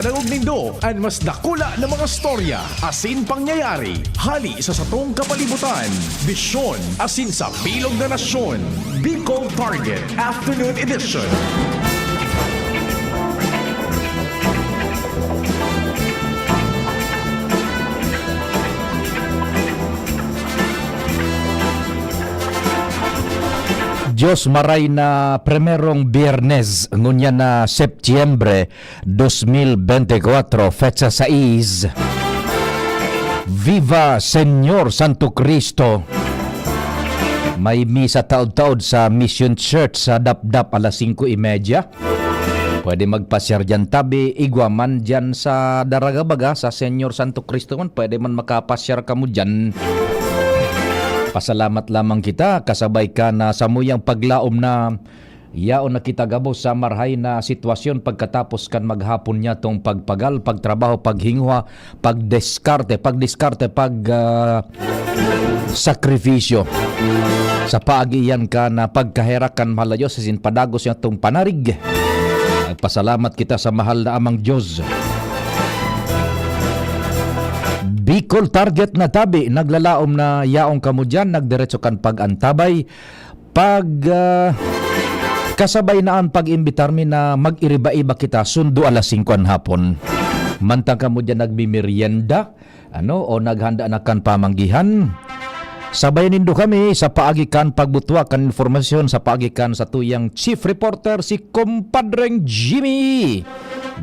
Nangog nindo ang mas dakula na mga storya asin pangyayari hali sa satong kapalibutan. Bisyon asin sa bilog na nasyon. Bicol Target Afternoon Edition. Diyos maray na primerong biyernes ngunya na Setyembre 2024 fecha 6. Viva Señor Santo Cristo. May misa taod-taod sa Mission Church sa Dapdap alas 5:30. Pwede magpasyar dyan tabi, igwaman dyan sa Daragabaga sa Señor Santo Cristo man, pwede man makapasyar ka mo dyan. Pasalamat lamang kita, kasabay ka na sa muyang paglaom na yaon na kita gabo sa marhay na sitwasyon pagkatapos kan maghapon niya tong pagpagal, pagtrabaho, paghinguha, pagdiskarte, sakripisyo. Sa paagiyan ka na pagkaherakan mahalayo sa sinpadagos niya tong panarig. Pasalamat kita sa mahal na amang Diyos. Bicol Target na tabi, naglalaom na yaong kamo dyan, nagdiretso kan pag-antabay, kasabay na ang pag-imbitar mi na mag-iriba-iba kita sundo alas 5 ang hapon. Mantang kamo dyan nagmimerienda, o naghanda na kan pamanggihan. Sabay nindo kami sa paagikan pagbutwa kan informasyon sa paagikan sa tuyang Chief Reporter si Kumpadreng Jimmy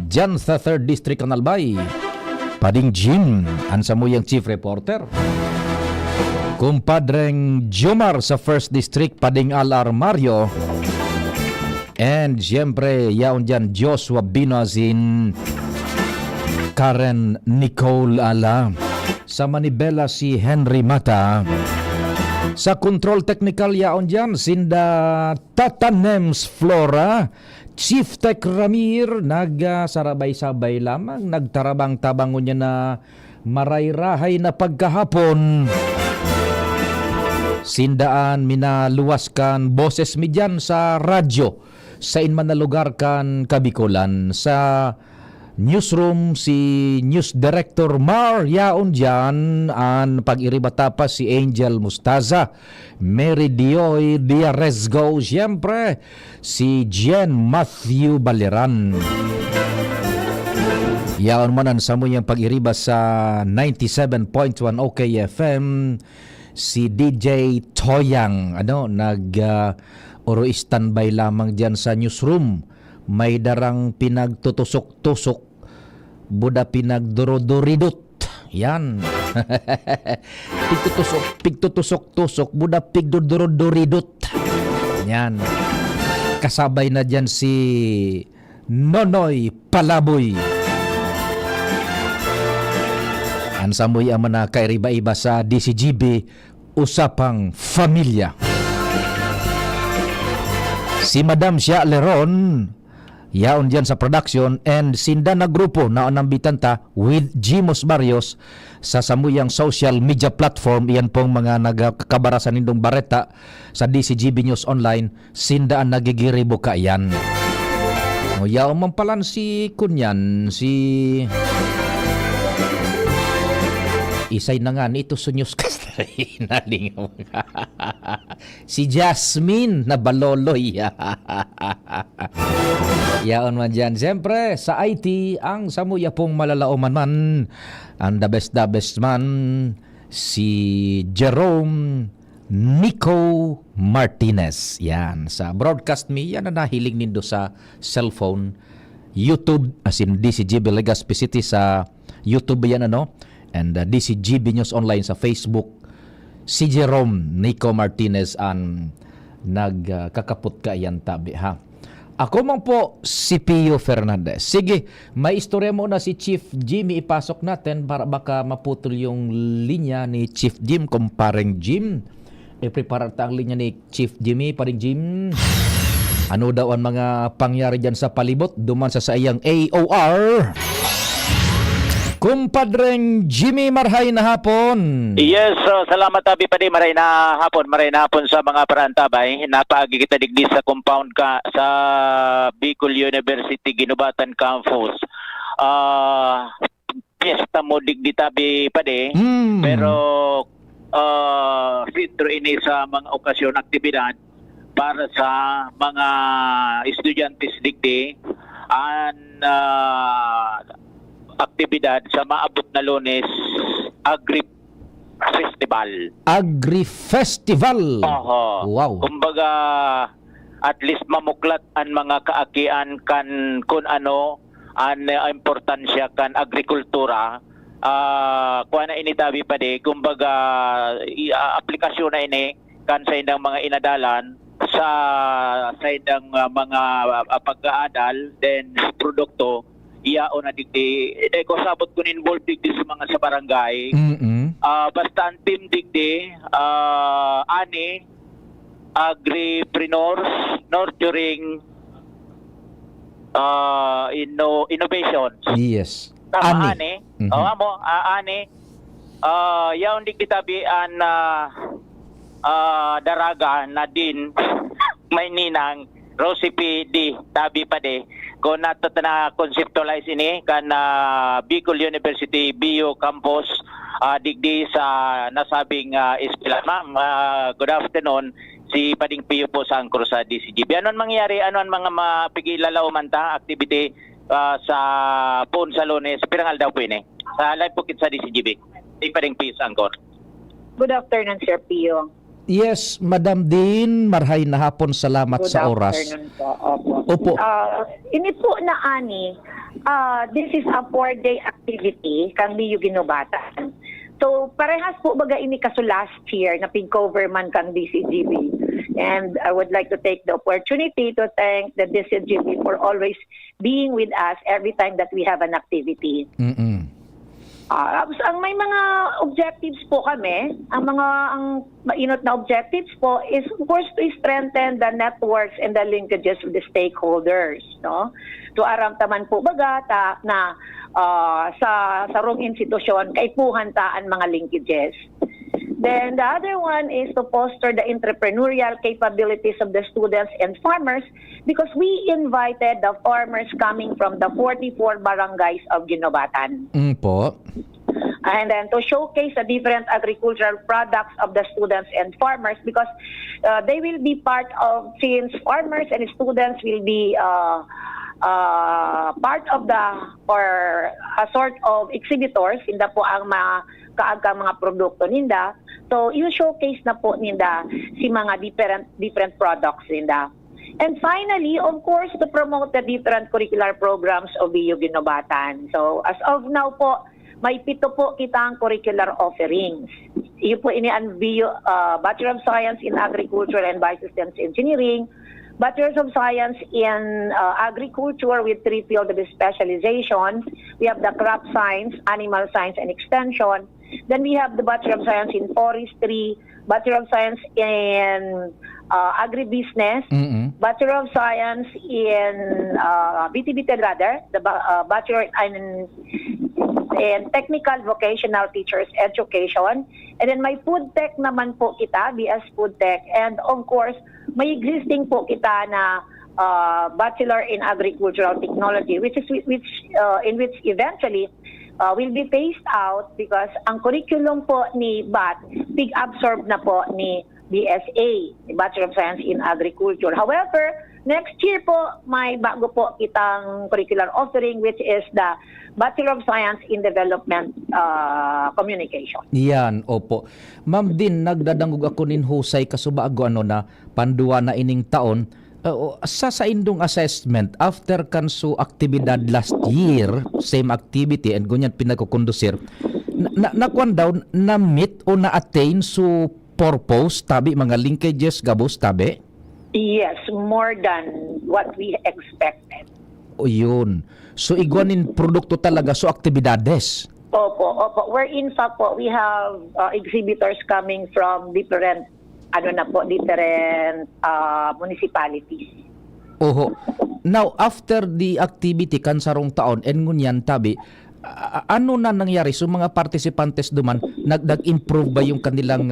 dyan sa 3rd District Kanalbay. Pading Jim, ansa mo yung Chief Reporter. Kumpadreng Jomar sa 1st District, Pading Alar Mario. And siyempre, yaon dyan Joshua Binazin, Karen Nicole Ala. Sa Manibela si Henry Mata. Sa Control Technical yaon dyan, Sinda Tatanems Flora. Chief Tech Ramir, nagsarabay-sabay lamang, nagtarabang-tabangon niya na marayrahay na pagkahapon. Sindaan minaluwaskan boses mi dyan sa radyo, sa inman na lugar kan Kabikulan. Sa newsroom, si News Director Mar yaon dyan, ang pag-iribata pa si Angel Mustaza, Mary Dioy Diarezgo, siyempre si Jen Matthew Baleran. Yaon manan sa mo yung pag-iriba sa 97.1 OKFM, si DJ Toyang, oro standby lamang dyan sa newsroom. May darang pinagtutusok-tusok, buda pinagdorodoridot. Yan. Pigtutusok-tusok, buda pigdodorodoridot. Yan. Kasabay na dyan si Nonoy Palaboy. Ansa mo'y ama na kairiba-iba sa DCGB, Usapang Familia. Si Madam Sia Leron, yaon dyan sa production, and sinda na grupo na anambitan ta with Jimos Barrios sa samuyang social media platform. Iyan pong mga nagkabarasan nindong bareta sa DCGB News Online, sinda ang nagigiribo ka yan. Yaon man palan si Kunyan, si isay na nga nito sa news kasi nalingaw si Jasmine na baloloy. Yaon man dyan. Siyempre, sa IT, ang samuya pong malalauman man, ang the best man, si Jerome Nico Martinez. Yan. Sa broadcast me, yan na nahiling nindo sa cellphone, YouTube, as in DCGB Legazpi City sa YouTube yan, and DCGB News Online sa Facebook. Si Jerome Nico Martinez ang nagkakapot ka yan tabi, ha. Ako man po si Pio Fernandez. Sige, may istorya muna si Chief Jimmy, ipasok natin para baka maputol yung linya ni Chief Jim, kumpareng Jim. I-prepare ang linya ni Chief Jimmy, paring Jim. Ano daw ang mga pangyari dyan sa palibot duman sa sayang AOR? Kumpadreng Jimmy, marhay na hapon. Yes, salamat Abi Padi, maray na hapon sa mga parantabay. Napagi kita digdi sa compound ka sa Bicol University Ginubatan Campus. piyesta mo digdi tabi pa de. Pero sitro ini sa mga okasyon aktibidad para sa mga estudyantes digdi an aktibidad sa maabot na Lunes Agri Festival. Agri-Festival. Oho. Wow. Kumbaga at least mamuklat ang mga kaakian kan kung ano ang importansya kan agrikultura. Kuha na ini tabi pa de, kumbaga aplikasyon na ini kan sa indang mga inadalan sa indang mga pag-aadal then produkto iyao na digdi ko sabot ko involved digdi sa mga sa barangay. Basta ang team digdi ani agripreneurs nurturing innovations. Yes. Tama ani. Ani. Yaon digdi tabi an daraga na din may ninang recipe di tabi pa de kung nato na conceptualize ini kan Bicol University Bio Campus digdi sa nasabing eskwela. Ma'am, good afternoon. Si Pading Pio po sa Angkor sa DCGB. Ano ang mangyari? Ano ang mga mapigilalaw man ta activity sa Pon sa Lunes? Pirangal daw po ini. Sa live po sa DCGB. Si Pading Pio sa Angkor. Good afternoon, Sir Pio. Yes, Madam Din, marhay na hapon. Salamat Good sa oras. afternoon po. Opo. Opo. Ini po na ani, this is a 4-day activity kang Liyo Ginubatan. So, parehas po baga ini kaso last year na pig-cover man kang DCGB. And I would like to take the opportunity to thank the DCGB for always being with us every time that we have an activity. Ang may mga objectives po kami. Ang mainot na objectives po is of course to strengthen the networks and the linkages with the stakeholders, no? To aramtaman po baga na sa rong institusyon kay puhantaan mga linkages. Then the other one is to foster the entrepreneurial capabilities of the students and farmers because we invited the farmers coming from the 44 barangays of Ginobatan. Po. And then to showcase the different agricultural products of the students and farmers because they will be part of, since farmers and students will be part of the, or a sort of exhibitors, inda po ang kaagang mga produkto ninda. So, yung showcase na po ninda si mga different products ninda. And finally, of course, to promote the different curricular programs of BU Ginobatan. So, as of now po, may 7 po kitang curricular offerings. Iyo po ini ang BU, Bachelor of Science in Agriculture and Biosystems Engineering, Bachelor of Science in Agriculture with 3 fields of specialization. We have the Crop Science, Animal Science, and Extension. Then we have the Bachelor of Science in Forestry, Bachelor of Science in Agribusiness, Bachelor of Science in BTBT rather, the Bachelor in Technical Vocational Teachers Education. And then may Food Tech naman po kita, BS Food Tech. And of course, may existing po kita na Bachelor in Agricultural Technology, which eventually will be phased out because ang curriculum po ni BAT, pig-absorb na po ni BSA, Bachelor of Science in Agriculture. However, next year po, may bago po kitang curricular offering which is the Bachelor of Science in Development Communication. Yan, opo. Ma'am Din, nagdadangog ako nin husay kasubago na panduwa na ining taon. Sa indong assessment, after kanso aktibidad last year, same activity and ganyan pinagkukondusir, nakuan daw na-meet o na-attain so purpose, tabi mga linkages gabos, tabi? Yes, more than what we expected. O yun. So iguanin produkto talaga, so aktibidades. Opo. Where in fact po, we have exhibitors coming from different municipalities. Oho. Now, after the activity kansarong taon, and ngunyan tabi, ano na nangyari? So mga participantes duman, nag-improve ba yung kanilang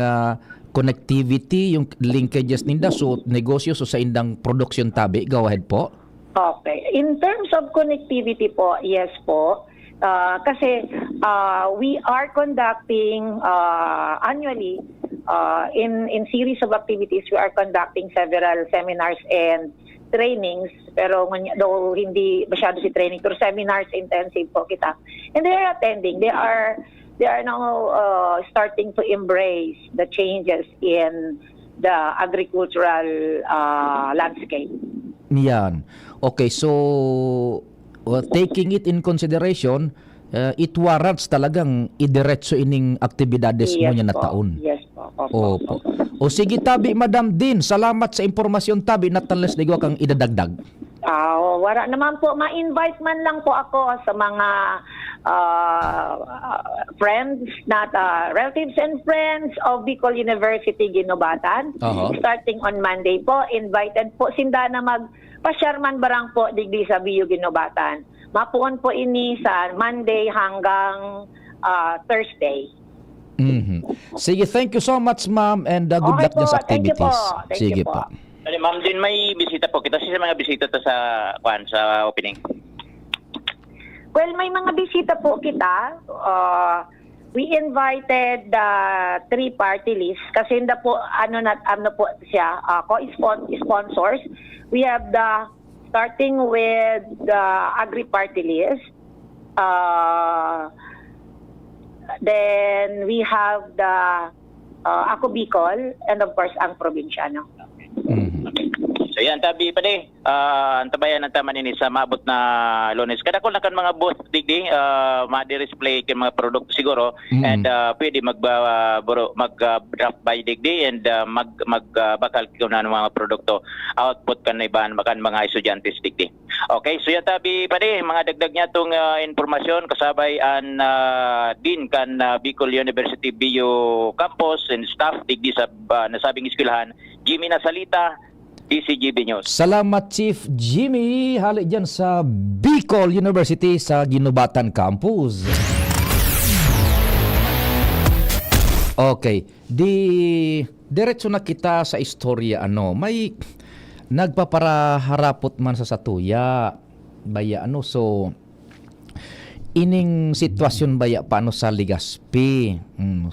connectivity, yung linkages ninda, so negosyo, so sa indang production tabi? Go ahead po. Okay. In terms of connectivity po, yes po. Kasi we are conducting annually in series of activities, we are conducting several seminars and trainings, pero though hindi masyado si training, pero seminars intensive po kita. And they are attending. They are now starting to embrace the changes in the agricultural landscape. Yan. Okay, so taking it in consideration, it warrants talagang idiretso ining aktibidades mo niya na po. taon. Yes po. Opo. Opo. O sige tabi, Madam Din, salamat sa impormasyon tabi, natanles digwa kang idadagdag. Wala naman po, ma-invite man lang po ako sa mga friends, relatives and friends of Bicol University Ginobatan. Starting on Monday po, invited po sinda na magpa-Sherman Barang po digdi sa BU Ginobatan. Mapuon po ini sa Monday hanggang Thursday. Sige, thank you so much, ma'am, and good Okay luck dyan sa po, thank you activities. po. Thank Sige you po. Ma'am din, may bisita po kita. Sa mga bisita to sa opening. Well, may mga bisita po kita. We invited the 3-party list kasi po ano po siya co-sponsors. We have starting with the agri-party list. Then we have the Ako Bicol and of course ang probinsyano. So yan, tabi pa di. Antabayan ng taman ini sa maabot na Lunes. Kada ko na kan mga booth digdi, ma-display kay mga produkto siguro and pwede mag-draft by digdi and magbakal ko na ng mga produkto. Output kan na iban makan mga estudyante digdi. Okay, so yan tabi pa di mga dagdag niya tong informasyon kasabay an din kan Bicol University BU campus and staff digdi sa nasabing eskwelahan. Jimmy Nasalita, DCGB News. Salamat Chief Jimmy, hali dyan sa Bicol University sa Ginobatan Campus. Okay, diretso na kita sa istorya. May nagpaparaharapot man sa satuya baya so ining sitwasyon baya paano sa Legazpi.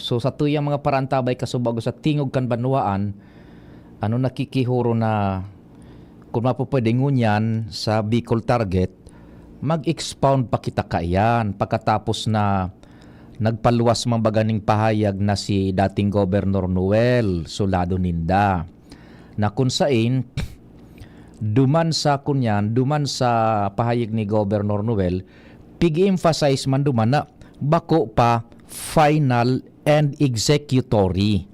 So satuya mga parantabay kasubago sa tingog kan banwaan nakikihuro na kung mapupwede ngunyan sa Bicol Target, mag-expound pa kita kaiyan pagkatapos na nagpaluwas mambaganing pahayag na si dating Governor Noel Solado Ninda na kung sain duman sa pahayag ni Governor Noel pig-emphasize man duman na bako pa final and executory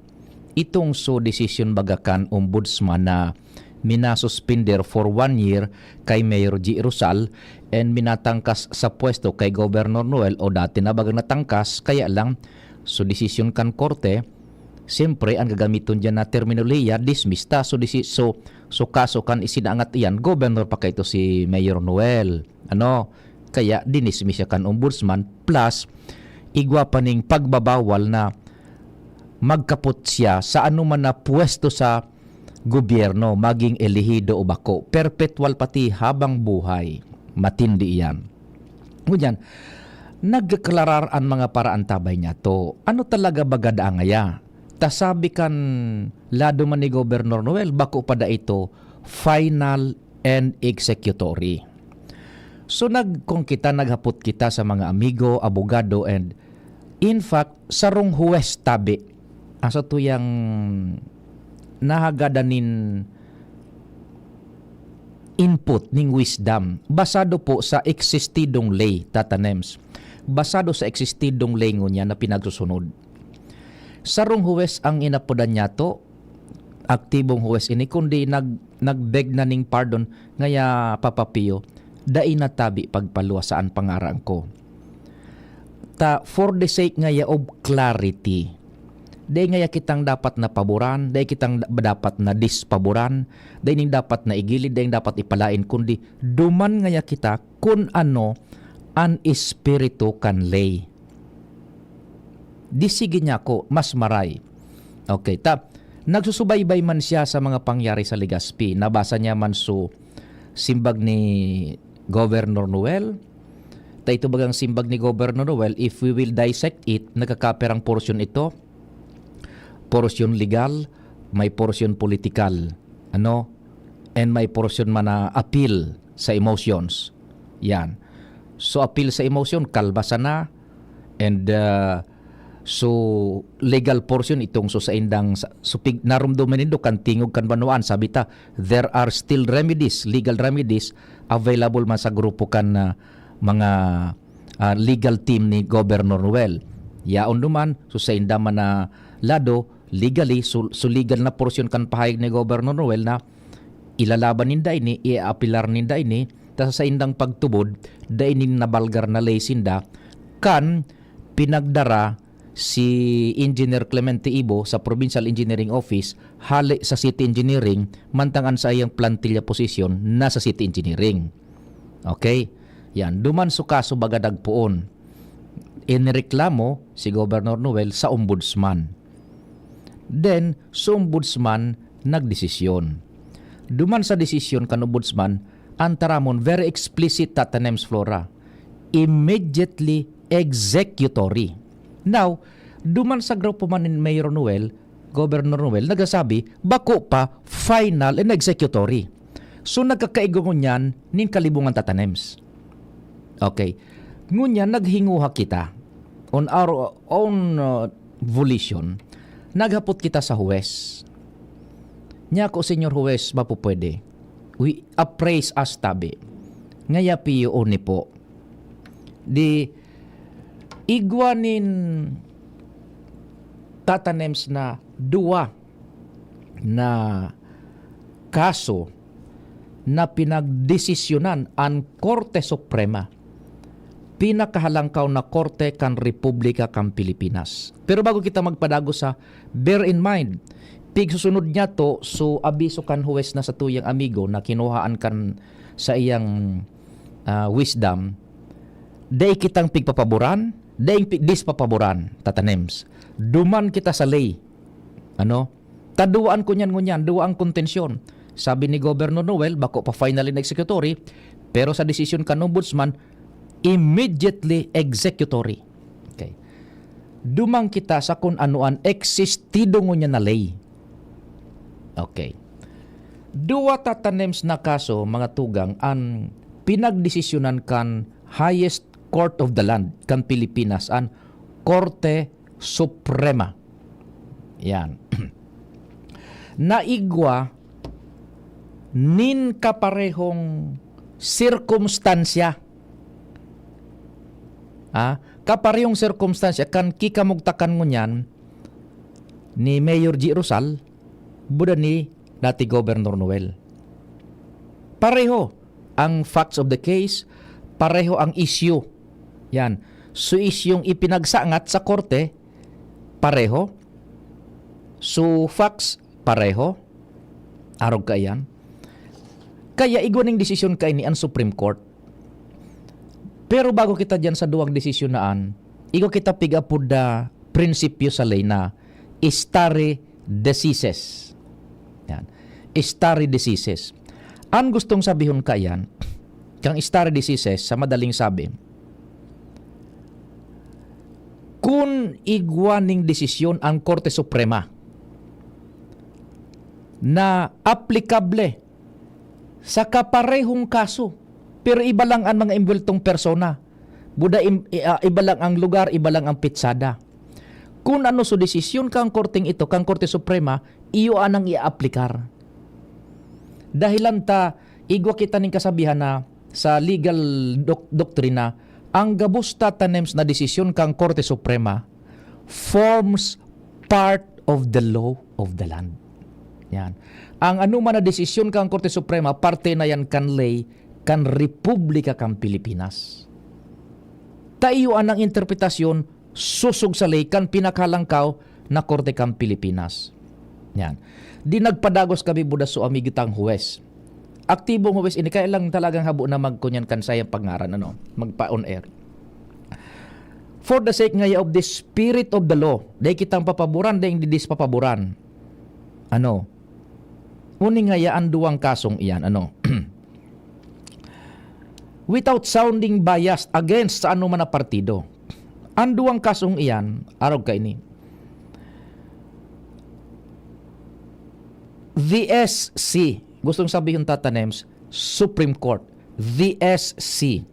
itong decision bagakan ombudsman na minasuspender for 1 year kay Mayor G. Rosal and minatangkas sa pwesto kay Governor Noel o dati na bagang natangkas kaya lang decision kan korte siyempre ang gagamiton dyan na terminolohiya dismiss ta so kaso kan isinaangat iyan Governor pa kay ito si Mayor Noel kaya dinismiss kan ombudsman plus igwa pa ning pagbabawal na magkapot siya sa anuman na pwesto sa gobyerno, maging elehido o bako. Perpetual pati habang buhay. Matindi yan. Ngunyan, nagdeklarar ang mga paraantabay niya to. Ano talaga bagada ngaya? Tasabi kan lado man ni Governor Noel, bako pa da ito, final and executory. So kung kita naghapot kita sa mga amigo, abogado, and in fact, sarong huwes tabi asa tuyang nahagadanin input ning wisdom basado po sa existidong lay tatanems basado sa existidong lay ngunya na pinagsusunod sarong huwes ang inapodan niya to aktibong huwes ini kundi nagbeg na ning pardon ngaya papapiyo dai natabi pagpaluwasaan pangarang ko for the sake ngaya of clarity day ngaya kitang dapat na paboran, day kitang dapat na dispaboran, day ning dapat na igilid, day dapat ipalain, kundi duman ngaya kita kung ano an espiritu kan lay. Disigi niya ko mas maray. Okay, nagsusubaybay man siya sa mga pangyari sa Legazpi. Nabasa niya man simbag ni Governor Noel. Ta ito bagang simbag ni Governor Noel, if we will dissect it, nagkakaperang portion ito. Portion legal, may portion political. And may portion man na appeal sa emotions. Yan. So appeal sa emotion, kalbasa na. And so legal portion itong so sa indang so narumduman nindo kan tingog kan banuan, sabi ta there are still remedies, legal remedies available man sa grupo kan mga legal team ni Governor Noel. Yaon duman so sa inda man na lado legally so legal na portion kan pahayag ni Governor Noel na ilalaban ninda ini, i-apilar ninda ini, ta sa indang pagtubod da ini nabalgar na lay sinda kan pinagdara si Engineer Clemente Ibo sa Provincial Engineering Office hali sa City Engineering mantangan sa iyang plantilla position na sa City Engineering. Okay? Yan, duman su kaso baga dagpuon. Inireklamo si Governor Noel sa Ombudsman. Then, sa Ombudsman nagdesisyon. Duman sa desisyon kan Ombudsman, antaramon very explicit tatanems flora. Immediately executory. Now, duman sa grupo man ni Mayor Noel, Governor Noel, nagasabi, bako pa final and executory. So nagkakaigongon yan nin kalibungan tatanems. Okay. Ngunyan, naghinguha kita on our own volition. Naghapot kita sa huwes. Nya ko, Senyor Huwes, mapupwede. We appraise as tabi. Ngaya piyo ni po. Di igwanin tatanems na dua na kaso na pinagdesisyonan ang Korte Suprema. Pinakahalangkaw na korte kan Republika kan Pilipinas. Pero bago kita magpadago sa, bear in mind, pig susunod niya to, so abiso kan huwes na sa tuyang amigo na kinuhaan kan sa iyang wisdom, day kitang pigpapaboran, day dispapaboran, tatanems. Duman kita sa lay. Taduaan ko ngunyan, duwa ang kontensyon. Sabi ni Governor Noel, bako pa finally na executory, pero sa desisyon kan Ombudsman, immediately executory. Okay. Dumang kita sa kung anuan existido ngunyan na lay. Okay. Duwa tatanems na kaso, mga tugang, ang pinagdesisyonan kan highest court of the land, kan Pilipinas, ang Korte Suprema. Yan. Naigwa nin kaparehong sirkumstansya. Kaparehong sirkumstansya kan kikamugtakan ngunyan ni Mayor G. Rosal buda ni dati Governor Noel. Pareho ang facts of the case, pareho ang issue. Yan. So isyong ipinagsangat sa korte, pareho. So facts, pareho. Arog ka yan. Kaya igwaning desisyon ka ini ang Supreme Court. Pero bago kita dyan sa duwag desisyon naan, igo kita pigapod da prinsipyo sa lay na stare decisis. Yan. Stare decisis. Ang gustong sabihon ka yan, kang stare decisis, sa madaling sabi, kung igwaning desisyon ang Korte Suprema na aplikable sa kaparehong kaso, pero iba lang ang mga imbultong persona, buda iba lang ang lugar, iba lang ang pitsada. Kung ano so desisyon kang korting ito, kang Korte Suprema, iyo anang i-aplikar. Dahilan ta, igwa kita ning kasabihan na sa legal doktrina, ang gabos tatanems na desisyon kang Korte Suprema forms part of the law of the land. Yan. Ang anuman na desisyon kang Korte Suprema, parte na yan kan lay, kan Republika kang Pilipinas. Tayo anang interpretasyon, susog sa lay, kan pinakalangkaw na Korte kang Pilipinas. Yan. Di nagpadagos kami buda so amigitang huwes. Aktibong huwes, ini kaya lang talagang habo na magkunyan kan sayang pangaran, magpa-on air. For the sake ngaya of the spirit of the law, day kitang papaboran, day hindi dispapaboran. Uni ngaya ang duwang kasong iyan, without sounding biased against sa anuman na partido. Ang duwang kasong iyan, araw ka ini. The SC, gustong sabihin tatanems, Supreme Court. The SC.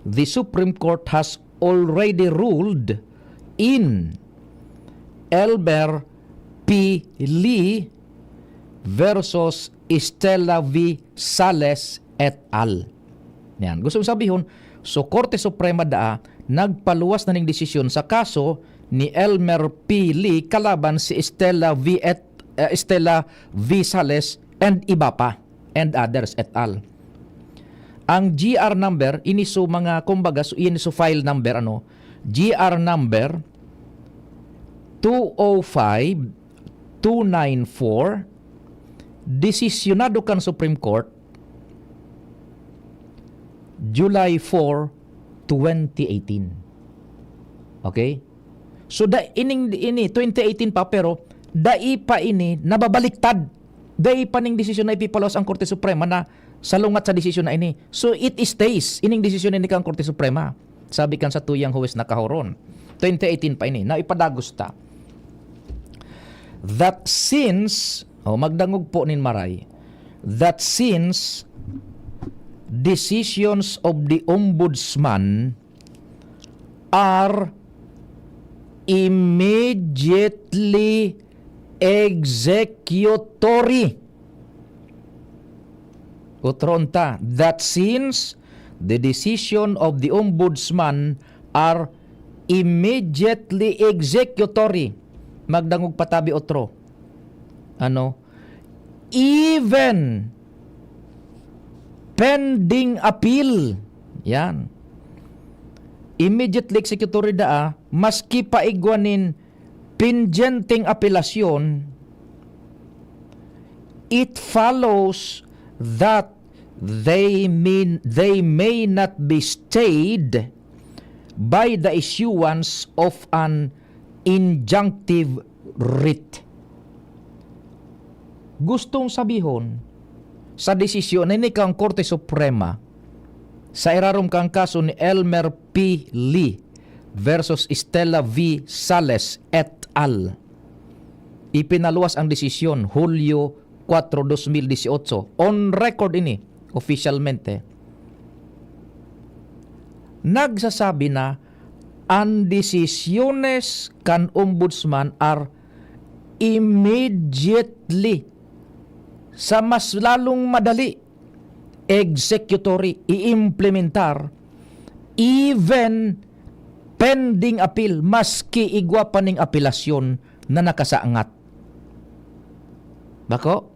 The Supreme Court has already ruled in Elmer P. Lee versus Estela V. Sales et al. Yan. Gustong sabihin, so Korte Suprema daa nagpaluwas na ning desisyon sa kaso ni Elmer P. Lee kalaban si Estela V. Sales and iba pa and others et al. Ang GR number iniso mga kumbaga iniso file number GR number 205294 desisyonado kan Supreme Court July 4, 2018. Okay? So ini 2018 pa pero dai pa ini nababaliktad. Dai pa ning desisyon na ipipalos ang Korte Suprema na salungat sa desisyon na ini. So it stays ining desisyon ni kang Korte Suprema. Sabi kan sa tuyang huwes na kahoron. 2018 pa ini na ipadagos ta. That since magdangog po nin maray. That since decisions of the Ombudsman are immediately executory. Utronta, that since the decision of the Ombudsman are immediately executory. Magdangog patabi otro. Even pending appeal. Yan. Immediately executory daa, maski paigwanin pending apelasyon, it follows that they may not be stayed by the issuance of an injunctive writ. Gustong sabihon, sa desisyon ni kang Korte Suprema sa irarom kang kaso ni Elmer P. Lee versus Estela V. Sales et al. Ipinaluwas ang desisyon Hulyo 4, 2018. On record ini, officialmente. Nagsasabi na ang desisyones kan Ombudsman are immediately sa mas lalong madali executory i-implementar even pending appeal maski igwa pa ning apelasyon na nakasaangat. Bako?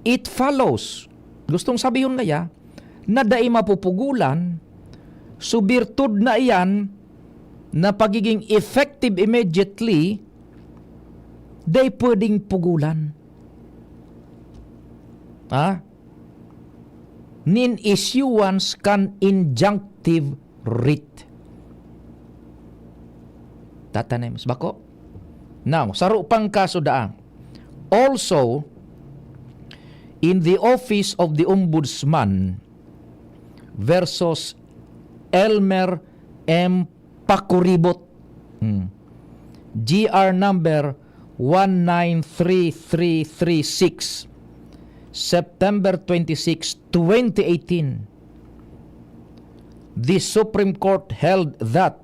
It follows. Gustong sabihin kaya na dai mapupugulan subirtud na iyan na pagiging effective immediately dai pwedeng pugulan. Nin issuance kan injunctive writ. Tatanems bako? Now, saro pang kaso daa. Also, in the office of the Ombudsman versus Elmer M. Pakuribot, GR number 193336, September 26, 2018, the Supreme Court held that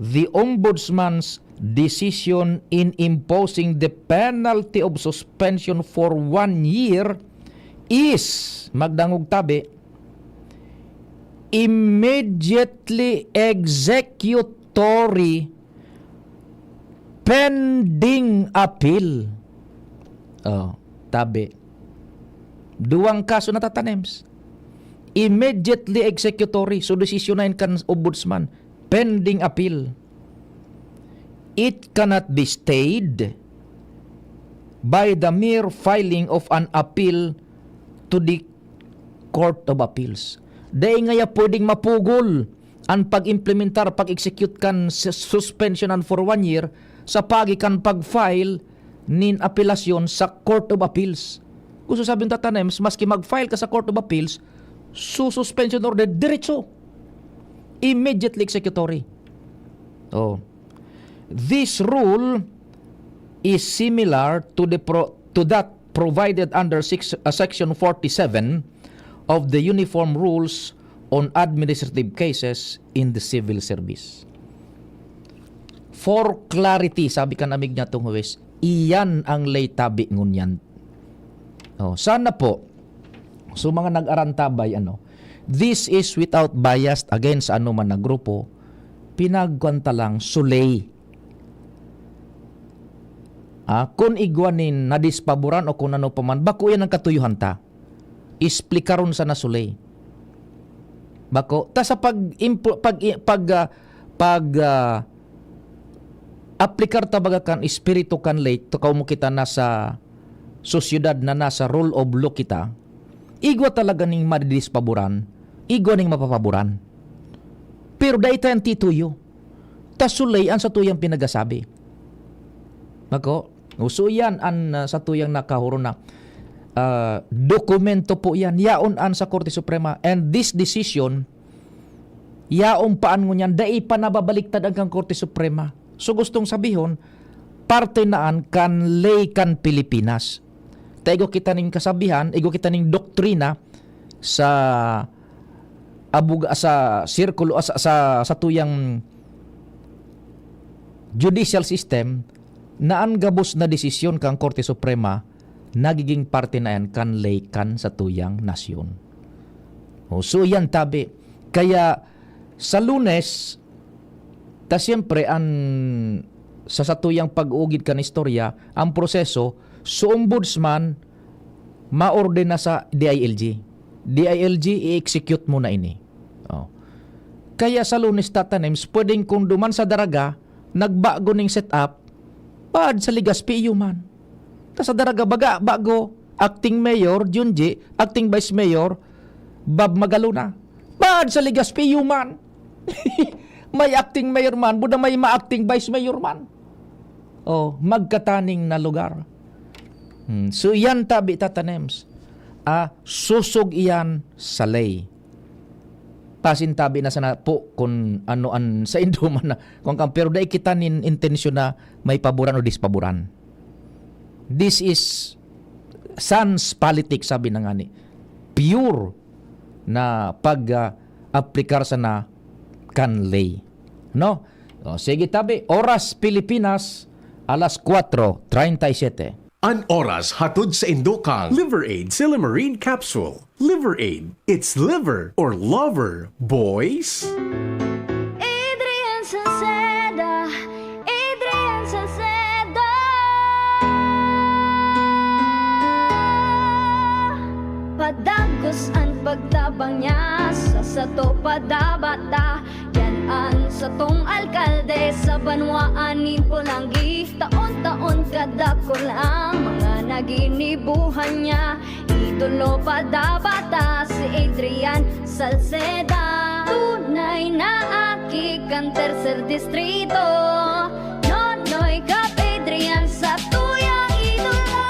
the Ombudsman's decision in imposing the penalty of suspension for 1 year is, magdangog tabi, immediately executory pending appeal. Tabi. Duwang kaso na tatanems. Immediately executory. So desisyonahin kan Ombudsman. Pending appeal. It cannot be stayed by the mere filing of an appeal to the Court of Appeals. Dahil ngaya pwedeng mapugol ang pag-implementar, pag-execute kan suspensionan for 1 year sa pagikan pag-file nin apelasyon sa Court of Appeals. Kung sasabihin tatanems, maski mag-file ka sa Court of Appeals, suspension order diretso. Immediately executory. Oh. This rule is similar to that provided under Section 47 of the Uniform Rules on Administrative Cases in the Civil Service. For clarity, sabi ka namig niya itong huwes, iyan ang lay tabi ngunyan. Oh, sana po, so mga nag-arantabay, this is without bias against man na grupo, pinagkwanta lang sulay. Kung igwanin na dispaboran o kung ano pa man, bako yan ang katuyuhan ta. Isplikaron sa nasulay. Bako, ta sa aplikar tabaga kan espiritu kan late to kaum kita nasa sosyedad na nasa rule of law kita, igwa talaga ning madidispaboran, igwa ning mapapaboran. Pero dahil tayo tituyo, tasulay ang sa tuyang pinagasabi. Bako, uso yan an sa tuyang nakahuro na dokumento po yan, yaon an sa Korte Suprema, and this decision yaon paan ngunyan dai pa nababaliktad ang kang Korte Suprema. So gustong sabihon, parte naan kan lay kan Pilipinas. Taigo kita ning kasabihan, igo kita ning doktrina sa sa sirkulo sa tuyang judicial system na ang gabos na desisyon kang Korte Suprema nagiging parte na yan kan lay kan sa tuyang nasyon. So yan tabi. Kaya sa Lunes, ta siyempre sa satuyang pag-ugid kan istorya, ang proseso, so ombudsman maordena sa DILG. DILG i-execute mo na ini. Kaya sa Lunes tatanems, pwedeng kung duman sa daraga, nagbago ning setup, paad sa Ligaspi man. Ta sa daraga bago, acting mayor, Junji, acting vice mayor, Bob Magaluna. Paad sa Ligaspi man. May acting mayor man, buda may ma-acting vice mayor man. Magkataning na lugar. So yan tabi tatanems. Susog iyan sa lay. Pasintabi na sana po kung ano sa induman na kung pero dai kita nin intensyon na may paboran o dispaboran. This is sans politics, sabi na nga ni. Pure na pag-aplikar sa na kan lay. No? Sige tabi, Oras Pilipinas, alas 4:37. An oras hatod sa Indokang Liver Aid Silimarine Capsule. Liver Aid. It's liver or lover, boys. Adrian Salceda, Adrian Salceda. Padagos ang pagtabang niya sa sato padabata. Yan ang satong alkalde sa banwaanin Pulangi. Taon-taon kadako lang mga naginibuhan niya. Idolo padabata si Adrian Salceda. Tunay na aki kan tercer distrito. Nonoy kap Adrian sa tuyang idolo.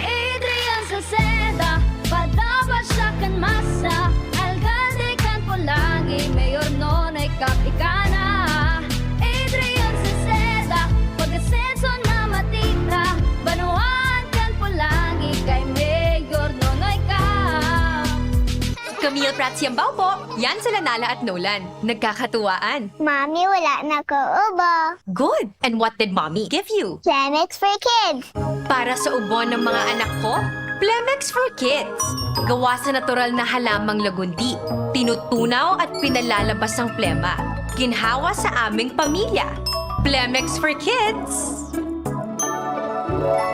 Adrian Salceda, padabat siya kan masa. Alcalde kan Pulangi, mayor nonoy kap ikana. Adrian Salceda, pag-asenso na matitra. Banuan kan Pulangi, kay mayor nonoy kap. Camille Prats Yambao po. Yan sila Nala at Nolan. Nagkakatuwaan. Mommy, wala na ko ubo. Good! And what did Mommy give you? Plemex for kids. Para sa ubo ng mga anak ko, Plemex for Kids. Gawa sa natural na halamang lagundi. Tinutunaw at pinalalabas ang plema. Ginhawa sa aming pamilya. Plemex for Kids.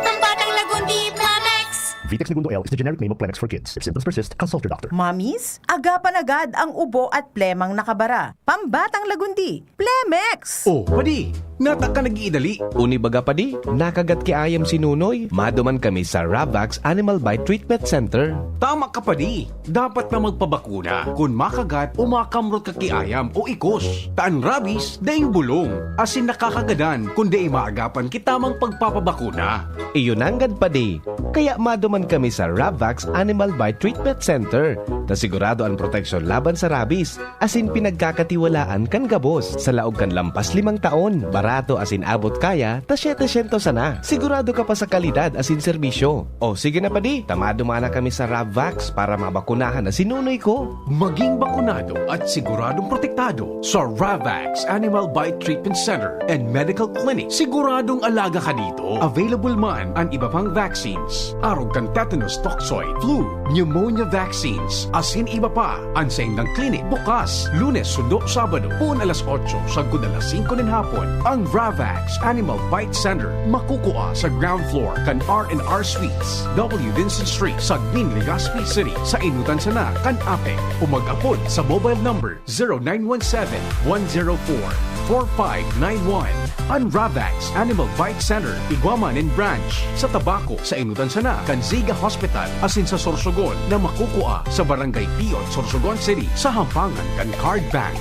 Pambatang lagundi, Plemex! Vitex Segundo L is the generic name of Plemex for kids. If symptoms persist, consult your doctor. Mommies, agapan agad ang ubo at plemang nakabara. Pambatang lagundi, Plemex! Oh, pwede. Nata ka nag-iidali. Uni baga pa di, nakagat ki ayam si Nunoy. Maduman kami sa Ravax Animal Bite Treatment Center. Tama ka pa di. Dapat na magpabakuna kung makagat o makamrot ka kiayam o ikos. Taan rabies, daing bulong. Asin nakakagadan kung di maagapan kitamang pagpapabakuna. Iyon anggad pa di. Kaya maduman kami sa Ravax Animal Bite Treatment Center. Na sigurado ang proteksyon laban sa rabies. Asin pinagkakatiwalaan kan gabos. Sa laog kan lampas 5 taon. Barato asin abot kaya, ta 700 sana. Sigurado ka pa sa kalidad asin serbisyo. O sige na pa di, tamadumana kami sa Ravax para mabakunahan na sinunoy ko. Maging bakunado at siguradong protektado sa Ravax Animal Bite Treatment Center and Medical Clinic. Siguradong alaga ka dito. Available man ang iba pang vaccines. Arog kang tetanus toxoid, flu, pneumonia vaccines, asin iba pa. Ang saindang clinic bukas, Lunes, Sundo, Sabado, pun alas 8, sagud alas 5 ng hapon. Ang Ravax Animal Bite Center makukuha sa ground floor kan R&R Suites, W. Vincent Street, Sagbin, Legazpi City. Sa inutan sana kan Ape o mag-apod sa mobile number 0917-104-4591. Ang Ravax Animal Bite Center, Iguaman and Branch. Sa Tabaco, sa inutan sana kan Ziga Hospital, asin sa Sorsogon na makukuha sa Barangay Piot, Sorsogon City, sa Hampangan kan Card Bank.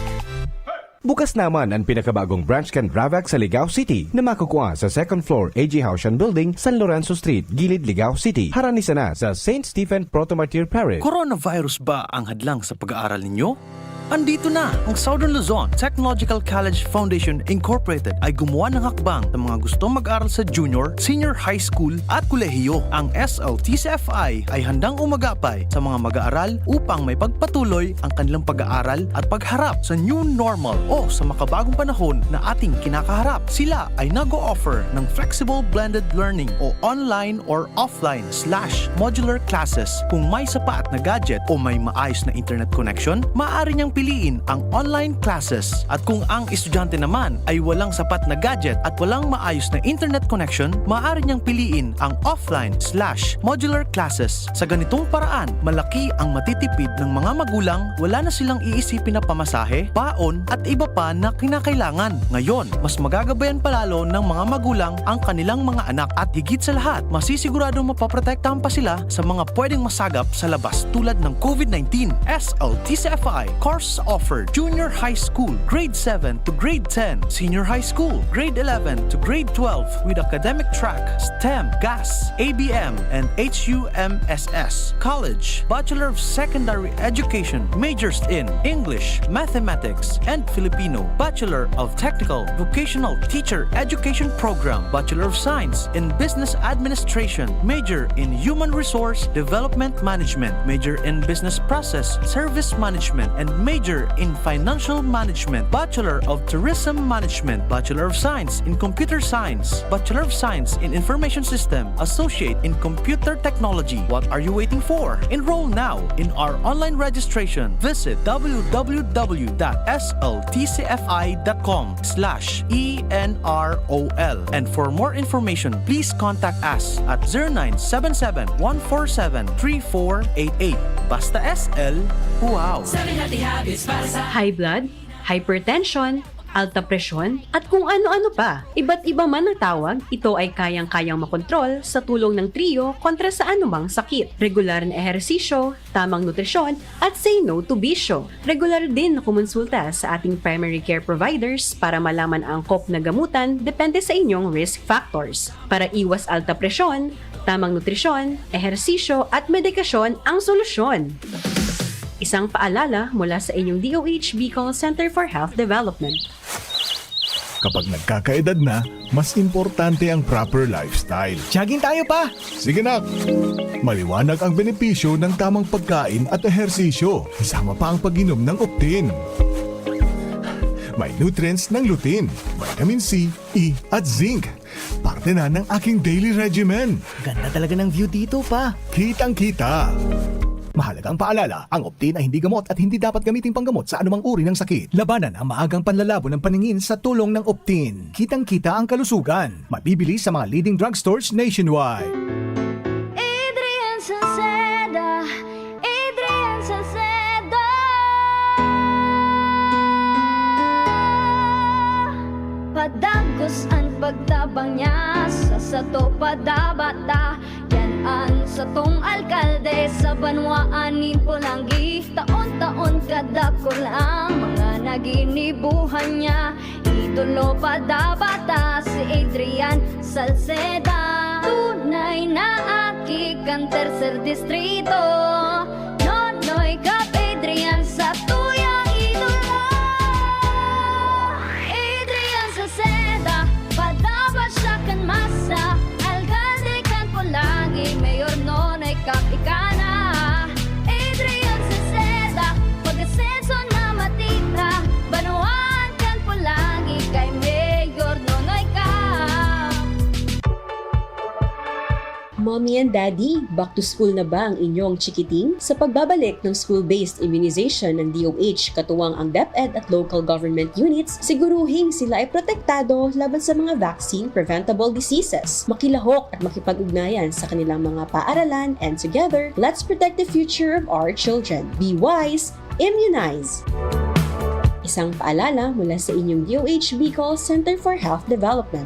Bukas naman ang pinakabagong branch kan Ravax sa Ligao City na makukuha sa second floor AG Haushan Building, San Lorenzo Street, Gilid, Ligao City. Haranisa na sa St. Stephen Protomartyr Parish. Coronavirus ba ang hadlang sa pag-aaral ninyo? Andito na ang Southern Luzon Technological College Foundation Incorporated ay gumawa ng hakbang sa mga gustong mag-aral sa junior, senior high school at kolehiyo. Ang SLTCFI ay handang umagapay sa mga mag-aaral upang may pagpatuloy ang kanilang pag-aaral at pagharap sa new normal o sa makabagong panahon na ating kinakaharap. Sila ay nag-o-offer ng flexible blended learning o online or offline/modular classes. Kung may sapat na gadget o may maayos na internet connection, maaari niyang piliin ang online classes. At kung ang estudyante naman ay walang sapat na gadget at walang maayos na internet connection, maaari niyang piliin ang offline/modular classes. Sa ganitong paraan, malaki ang matitipid ng mga magulang, wala na silang iisipin na pamasahe, baon at iba pa na kinakailangan. Ngayon, mas magagabayan palalo ng mga magulang ang kanilang mga anak at higit sa lahat, masisiguradong mapaprotektahan pa sila sa mga pwedeng masagap sa labas tulad ng COVID-19. SLTCFI course offered junior high school, grade 7 to grade 10, senior high school, grade 11 to grade 12 with academic track, STEM, GAS, ABM, and HUMSS. College, Bachelor of Secondary Education, majors in English, Mathematics, and Filipino. Bachelor of Technical Vocational Teacher Education Program, Bachelor of Science in Business Administration, major in Human Resource Development Management, major in Business Process Service Management, and major in Financial Management, Bachelor of Tourism Management, Bachelor of Science in Computer Science, Bachelor of Science in Information System, Associate in Computer Technology. What are you waiting for? Enroll now in our online registration. Visit www.sltcfi.com/ENROL. And for more information, please contact us at 0977-147-3488. Basta SL, wow! High blood, hypertension, alta presyon, at kung ano-ano pa. Iba't iba man ang tawag, ito ay kayang-kayang makontrol sa tulong ng trio kontra sa anumang sakit. Regular na ehersisyo, tamang nutrisyon, at say no to bisyo. Regular din na kumonsulta sa ating primary care providers para malaman ang angkop na gamutan depende sa inyong risk factors. Para iwas alta presyon, tamang nutrisyon, ehersisyo, at medikasyon ang solusyon. Isang paalala mula sa inyong DOH Bicol Center for Health Development. Kapag nagkakaedad na, mas importante ang proper lifestyle. Jogging tayo pa! Sige nak! Maliwanag ang benepisyo ng tamang pagkain at ehersisyo. Kasama pa ang pag-inom ng Optin. May nutrients ng lutein, vitamin C, E at zinc. Parte na ng aking daily regimen. Ganda talaga ng view dito pa. Kitang-kita! Mahalagang paalala, ang Optin ay hindi gamot at hindi dapat gamitin panggamot sa anumang uri ng sakit. Labanan ang maagang panlalabo ng paningin sa tulong ng Optin. Kitang-kita ang kalusugan. Mabibili sa mga leading drugstores nationwide. Adrian Salceda, Adrian Salceda. Padagos pagtabang niya sa to padabata. Yan ang sa tong alkalde sa banwaanin Pulangi. Taon-taon kadako lang mga naginibuhan niya. Idolo padabata si Adrian Salceda. Tunay na aki kan tercer distrito. Nonoy Kap Adrian sa tuyang idolo. Adrian Salceda, padabat siya kan masa. Alcalde kan Pulangi, Mayor Nonoy Kap Ikana. Adrian Salceda, pag-asenso na matita. Banuan kan Pulangi kay Mayor Nonoy Kap. Mommy and Daddy, back to school na ba ang inyong chikiting? Sa pagbabalik ng school-based immunization ng DOH katuwang ang DepEd at local government units, siguruhing sila ay protektado laban sa mga vaccine-preventable diseases. Makilahok at makipag-ugnayan sa kanilang mga paaralan, and together, let's protect the future of our children. Be wise, immunize! Isang paalala mula sa inyong DOH Bicol Center for Health Development.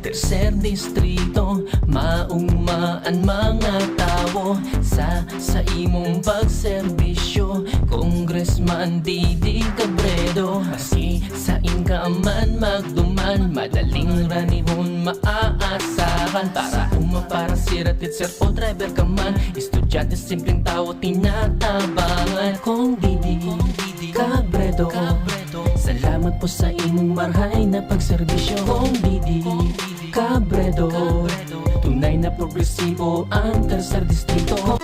Tercer distrito, maugmaan mga tao sa imong pagserbisyo. Congressman Didi Cabredo, maski sa inka man magduman, madaling ranihon maaasahan. Para para sirat sir o driver ka man, estudyante simpleng tao tinatabangan. Kung Didi Cabredo, salamat po sa imong marhay na pagserbisyo. Kung Didi Cabredo, tunay na progresibo ang tercer distrito.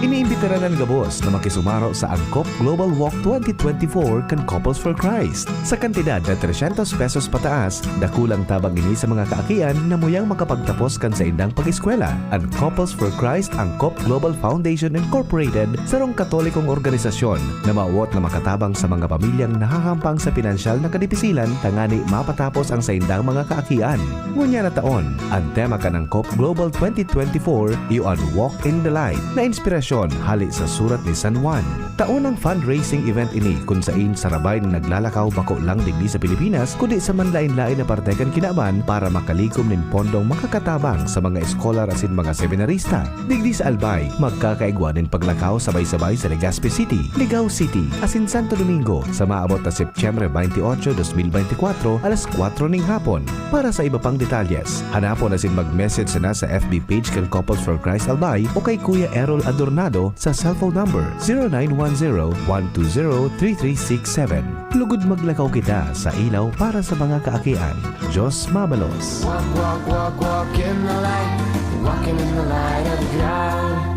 Iniimbitara ng Gabos na makisumaro sa Angkop Global Walk 2024 kan Couples for Christ. Sa kantidad na 300 pesos pataas, dakulang tabang ini sa mga kaakian na muyang makapagtapos kan sa indang pag-eskwela. Ang Couples for Christ Angkop Global Foundation Incorporated, sarong katolikong organisasyon na maawot na makatabang sa mga pamilyang nahahampang sa pinansyal na kadipisilan tangani mapatapos ang sa indang mga kaakian. Ngunya na taon, ang tema kan Angkop Global 2024, You on Walk in the Light, na inspirasyon hali sa surat ni San Juan. Taunang fundraising event ini kung saan sarabay na naglalakaw bako lang digdi sa Pilipinas kundi sa manlain-lain na partekan kinaman para makalikom nin pondong makakatabang sa mga eskolar asin mga seminarista. Digdi sa Albay, magkakaigwa din paglakaw sabay-sabay sa Legazpi City, Ligao City, asin Santo Domingo sa maabot na Setyembre 28, 2024 alas 4 ning hapon. Para sa iba pang detalyes, hanapon asin mag-message na sa FB page kan Couples for Christ Albay o kay Kuya Errol Adornado sa cellphone number 0910-120-3367. Lugod maglakaw kita sa ilaw para sa mga kaakian. Diyos mabalos. Walk, walk, walk, walk in the light, walking in the light of God.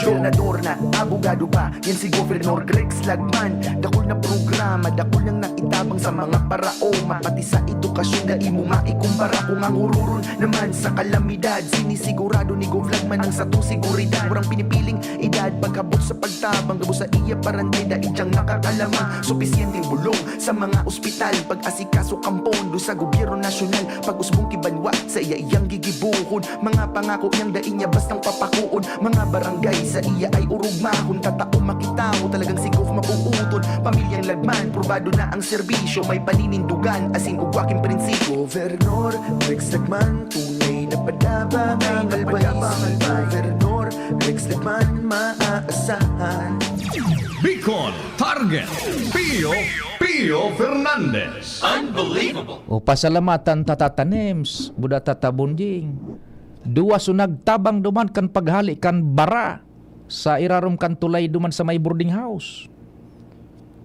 Gobernador na, abogado pa, yan si Gobernador Greg Slagman. Dakol na programa, dakol nang nakitabang sa mga paraoma. Pati sa edukasyon na imo maikumpara. Kung ang hururon naman sa kalamidad, sinisigurado ni Govlagman ang sato siguridad. Murang pinipiling edad, pagkabot sa pagtabang, gabo sa iya parantay, daig siyang nakakalamang. Supisyenteng bulong sa mga ospital, pag-asikaso kampon, do sa gobyerno nasyonal. Pag-usbong kibanwa sa iya iyang gigibuhon. Mga pangako niyang daing niya bastang papakuon. Mga barangay sa iya ay urugmahon, tatao makitaw, talagang si Gov mapuutod. Pamilyang Lagman, probado na ang serbisyo, may paninindugan, asin ugwaking prinsipyo. Gobernador Rex Lagman, tunay na padabang ang albaysi. Gobernador Rex Lagman, maaasahan. Bicol Target Pio Fernandez. Unbelievable. O pasalamatan tatatanems, buda tatabunding. Dua sunag tabang duman kan paghali kan bara sa irarom kan tulay duman sa may boarding house.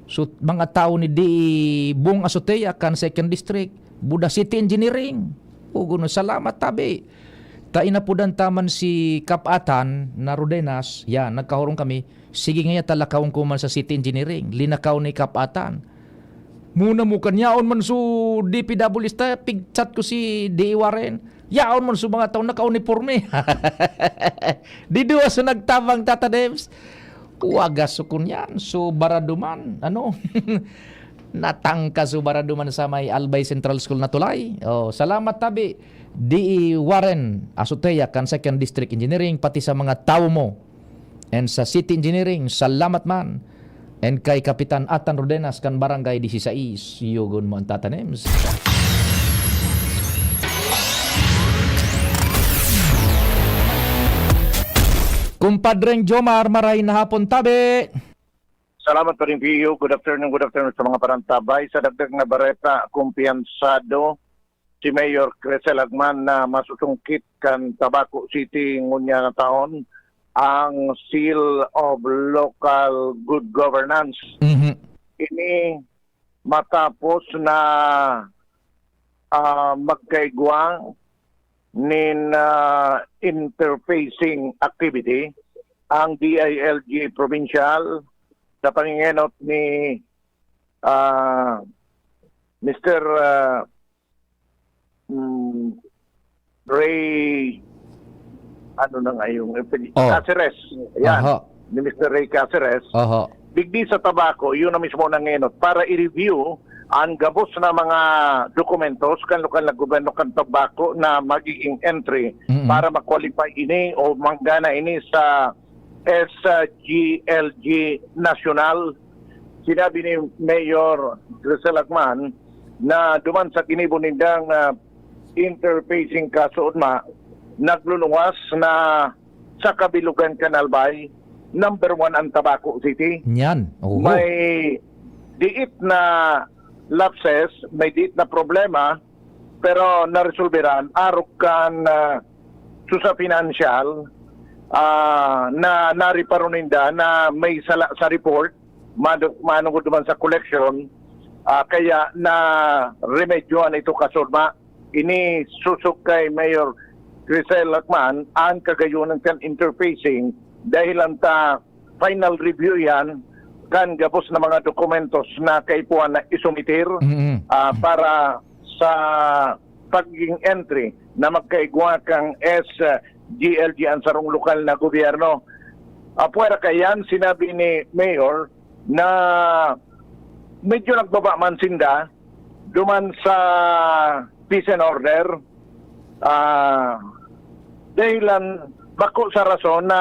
So mga tao ni di Bung Azotea kan second district, Buda City Engineering. Uguno salamat tabi. Ta inapudan taman si Kapatan na Rodenas, yan nagkahurong kami. Sige nga talakaw kuman sa City Engineering, linakaw ni Kapatan. Muna mo kanyaon man su DPWista, pigchat ko si D. Warren. Yaon man su mga taon naka-uniforme. Di dua sa nagtabang tatadems. Wagas su kunyan, su baraduman. Ano? Natangka su baraduman sa may Albay Central School na tulay. Oh, salamat tabi. D. Warren, Azotea kan Second District Engineering, pati sa mga tao mo. And sa City Engineering, salamat man. And kay Kapitan Atan Rodenas kan Barangay 16, yugon mo ang tatanems. Kumpadreng Jomar, maray na hapon tabi. Salamat pa rin, Pio. Good afternoon sa mga parantabay. Sa dagdag na bareta, kumpiyansado si Mayor Cresel Agman na masusungkit kan Tabaco City ngunya na taon ang Seal of Local Good Governance. Ini matapos na magkaigwang nin interfacing activity ang DILG Provincial sa pangingenot ni Mr. Ray Caceres. Ayan. Ni Mr. Ray Caceres. Digdi sa Tabaco, yun na mismo nangenot para i-review ang gabos na mga dokumentos kan lokal na gobyerno kan Tabaco na magiging entry para ma-qualify ini o manggana ini sa SGLG National. Sinabi ni Mayor Cresel Agman na duman sa kinibunindang interfacing kasoodma, nagluluwas na sa kabilugan Canalbay, number 1 ang Tabaco City. Yan. May diit na lapses, may diit na problema, pero naresolveran arok kan sa financial na nariparuninda na may sala sa report manungod duman sa collection kaya na remedyoan ito kasulma. Ini susuk kay Mayor Cresel Agman ang kagayunan kan interfacing dahil anta final review yan kan gabos na mga dokumentos na kaipuan na isumitir para sa pagiging entry na magkaigwa kang SGLG ang sarong lokal na gobyerno. Puwera kayan, sinabi ni Mayor na medyo nagbaba man sinda duman sa peace and order dahilan bako sa rason na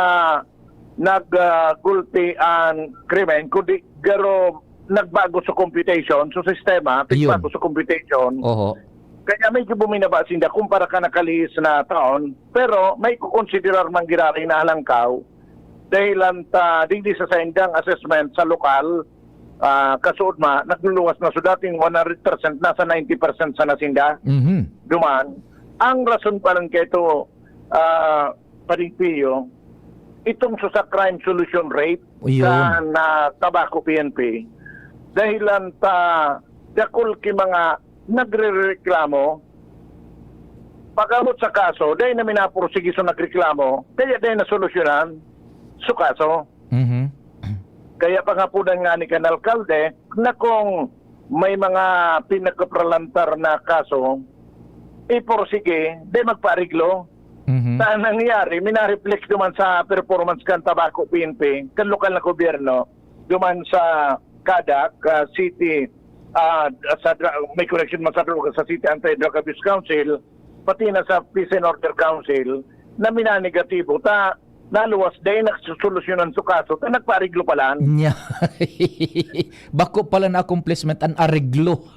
naggulpi ang krimen kundi garo nagbago sa computation sa sistema, nagbago sa computation. Kaya medyo buminaba sinda kumpara ka nakalihis na taon, pero may kukonsiderar man girari na halangkaw dahilan ta digdi sa sendang assessment sa lokal kasuodma nagluluwas na so dating 100% nasa 90% sa nasinda. Duman ang rason pa lang kay ito Paripiyo, itong sa crime solution rate sa Tabaco PNP dahilan ta dakol ki mga nagrereklamo pagabot sa kaso dahil na minapursige sa nagreklamo kaya dahil na solusyonan sa kaso. Kaya pangapunan nga ni Kanalkalde na kung may mga pinagkapralantar na kaso iporsige dahil magpariglo. Saan nangyari, minareflect duman sa performance kan Tabaco PNP, kan lokal na gobyerno, duman sa CADAC, City, may correction man sa City Anti-Drug Abuse Council, pati na sa Peace and Order Council, na minanegatibo, naluwas dahil nagsusolusyonan sa kaso, nagpariglo pala. Bako pala na accomplishment ang ariglo.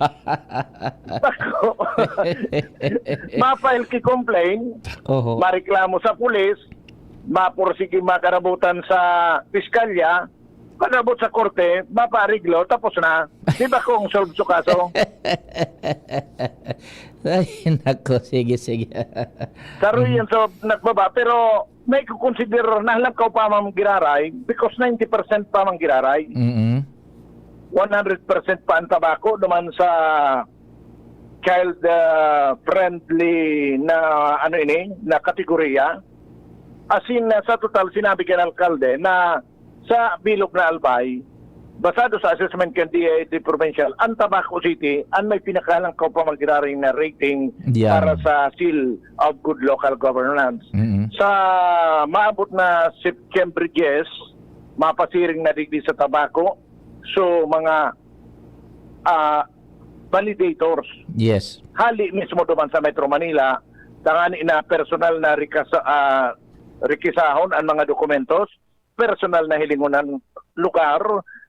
Bako. Ma-file ki complaint, mareklamo sa pulis, mapursige makarabutan sa piskalya, pagabot sa korte, mapariglo, tapos na. Di ba kung solve sa kaso? Ay, nako, sige. Saro yan so nagbaba, pero may kukonsider na lang ka pa manggiraray because 90% pa manggiraray. 100% pa ang tabako naman sa child friendly na na kategorya. As in, sa total sinabi kay alkalde na sa bilog na Albay, basado sa assessment kan DILG Provincial, ang Tabaco City ang may pinakalang kapamagiraring na rating para sa Seal of Good Local Governance. Sa maabot na September 10, mapasiring na digdi sa Tabaco, so mga validators. Yes. Hali mismo duman sa Metro Manila, tangani na personal na rikisahon ang mga dokumentos, personal na hilingunan lugar,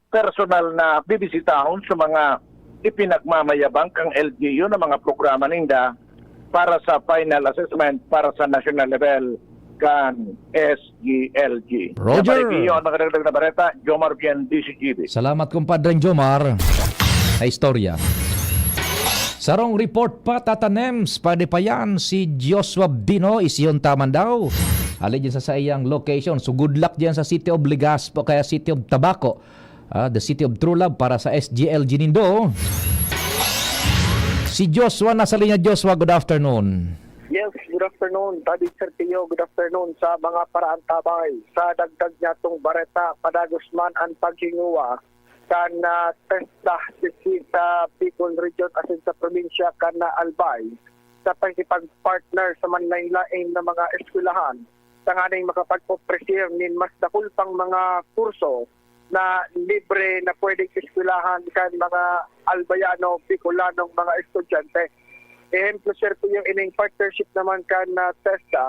personal na bibisitahon sa mga ipinagmamayabang kang LGU na mga programa ninda para sa final assessment para sa national level kan SGLG. Roger. Yan mga dagdag na bareta, Jomar Bien, DCGB. Salamat kumpadre Jomar. Na istorya. Sarong report pa tatanems, pwede pa yan si Joshua Bino, isyon taman daw. Ali dyan sa iyang location. So good luck dyan sa City of Legazpo, kaya City of Tabaco. The City of True Love para sa SGLG nindo. Si Joshua, nasa linya. Joshua, good afternoon. Yes, good afternoon. Tadi Sir Tio, good afternoon sa mga paraan tabay. Sa dagdag niya itong bareta, padagusman ang paghinguwa kan testa sa Bicol Region asin sa probinsya kan na Albay sa pagkipag-partner sa manlain-lain na mga eskwelahan sa nganing makapag-opresir nin mas dakul pang mga kurso na libre na pwedeng eskwelahan kan mga Albayano, Bicolanong mga estudyante. Ehemplo, sir, po yung ining partnership naman kan na TESDA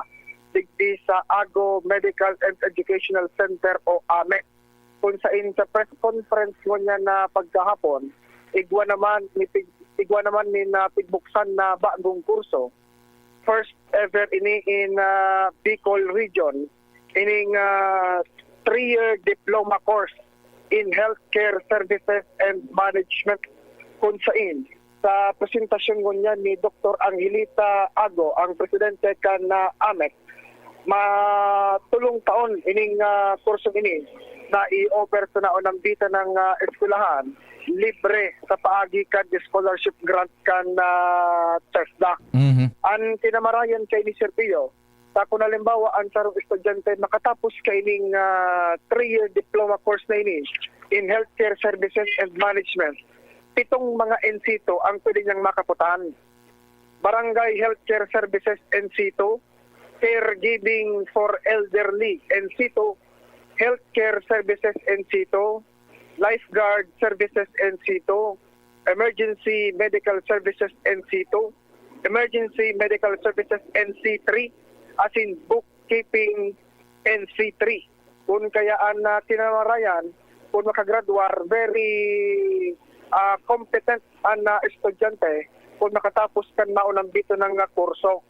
digdi sa Ago Medical and Educational Center o AMEC. Kung sa press conference ko niya na pagkahapon, igwa naman ni na pigbuksan na bagong kurso. First ever ini in Bicol Region, ining 3-year diploma course in healthcare services and management kung sa presentasyon ko niya ni Dr. Angelita Ago, ang presidente kan na AMEC, matulong taon ining kurso ini na i-offer sa naunang dita ng eskwelahan libre sa paagi kan scholarship grant kan TESDA. Ang tinamarayan kay ni Sir Pio, sa kung halimbawa ang sarong estudyante makatapos kay ining 3-year diploma course na ini in healthcare services and management, 7 mga NC2 ang pwede niyang makaputan. Barangay Healthcare Services NC2, Caregiving for Elderly NC2, Healthcare Services NC2, Lifeguard Services NC2, Emergency Medical Services NC2, Emergency Medical Services NC3, as in Bookkeeping NC3. Kung kayaan na tinamarayan, kung makagraduar, very competent na estudyante kung nakatapos kan maunang dito ng kurso.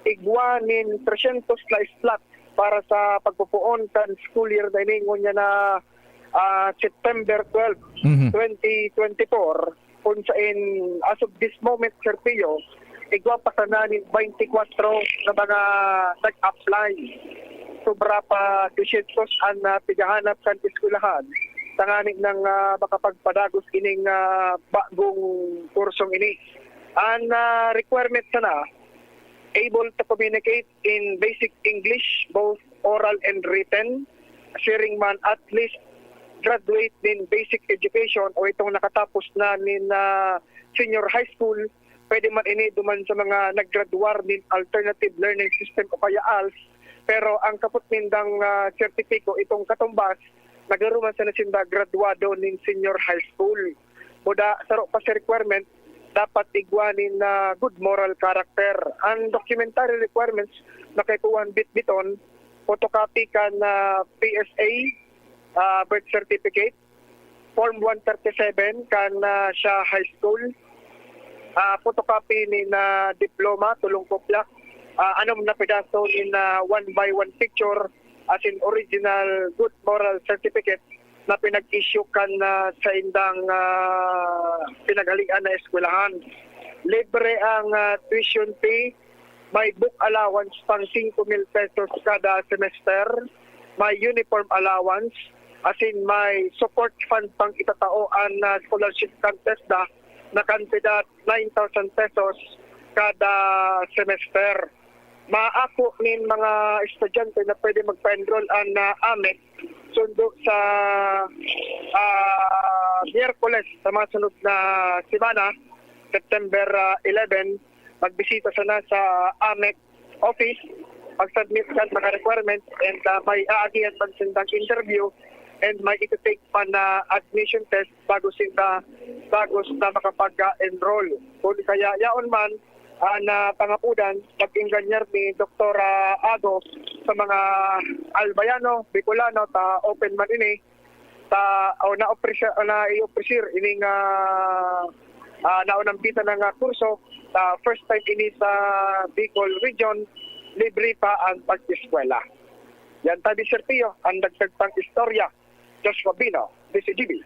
Igwanin 300 na slot para sa pagpupuon kan school year na iningon niya na September 12, 2024. Kung as of this moment, Sir Pio, igwa pa sana ni 24 na mga nag-apply. Sobra pa 200 ang pigahanap kan eskwelahan. Tanganig ng makapagpadagos ining bagong kursong ini. Ang requirement sana, able to communicate in basic English, both oral and written, sharing man at least graduate din basic education o itong nakatapos na nin senior high school, pwede man ini duman sa mga naggraduar din alternative learning system o kaya ALS, pero ang kaput nindang sertipiko itong katumbas, nagaruman sa nasinda graduado nin senior high school. Buda saro pa sa requirement, dapat igwanin na good moral character. Ang documentary requirements na kay tuwan bit-biton, photocopy ka na PSA, birth certificate, Form 137 kan siya high school, photocopy ni na diploma, tulong kopya, anong na pedaso in 1x1 picture, as in original good moral certificate na pinag-issue kan sa indang pinagalian na eskwelahan. Libre ang tuition fee, may book allowance pang 5,000 pesos kada semester, may uniform allowance, as in may support fund pang itataoan na scholarship contest na kantidad 9,000 pesos kada semester. Maako nin mga estudyante na pwede magpa-enroll ang AMEC sundo sa Miyerkules sa mga sunod na semana, September 11, magbisita sana sa AMEC office, mag-submit ka mga requirements and may aagihan man sindang interview and may ito-take pa na admission test bago na makapag-enroll. Kung kaya yaon man, na pangapudan, pag-inganyar ni Dr. Ago sa mga Albayano, Bicolano, ta open man ini, na-i-officer ining naunang bita ng kurso. First time ini sa Bicol Region, libre pa ang pag-eskwela. Yan tabi Serpio, ang nagtagtang istorya. Joshua Bino, DCGB.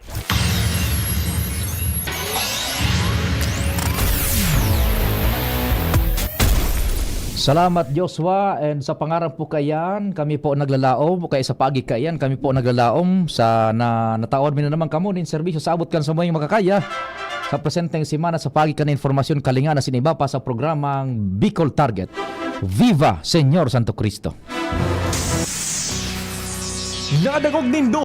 Salamat Joshua, and sa pangarap po kayan, kami po naglalaom, kaya sa pagi kayan, kami po naglalaom sa nataon mi na naman kamo nin serbisyo sa abot kan sa mga makakaya. Sa presenteng semana sa pagi kan informasyon kalinga na siniba pa sa programang Bicol Target. Viva Señor Santo Cristo. Nadagog nindo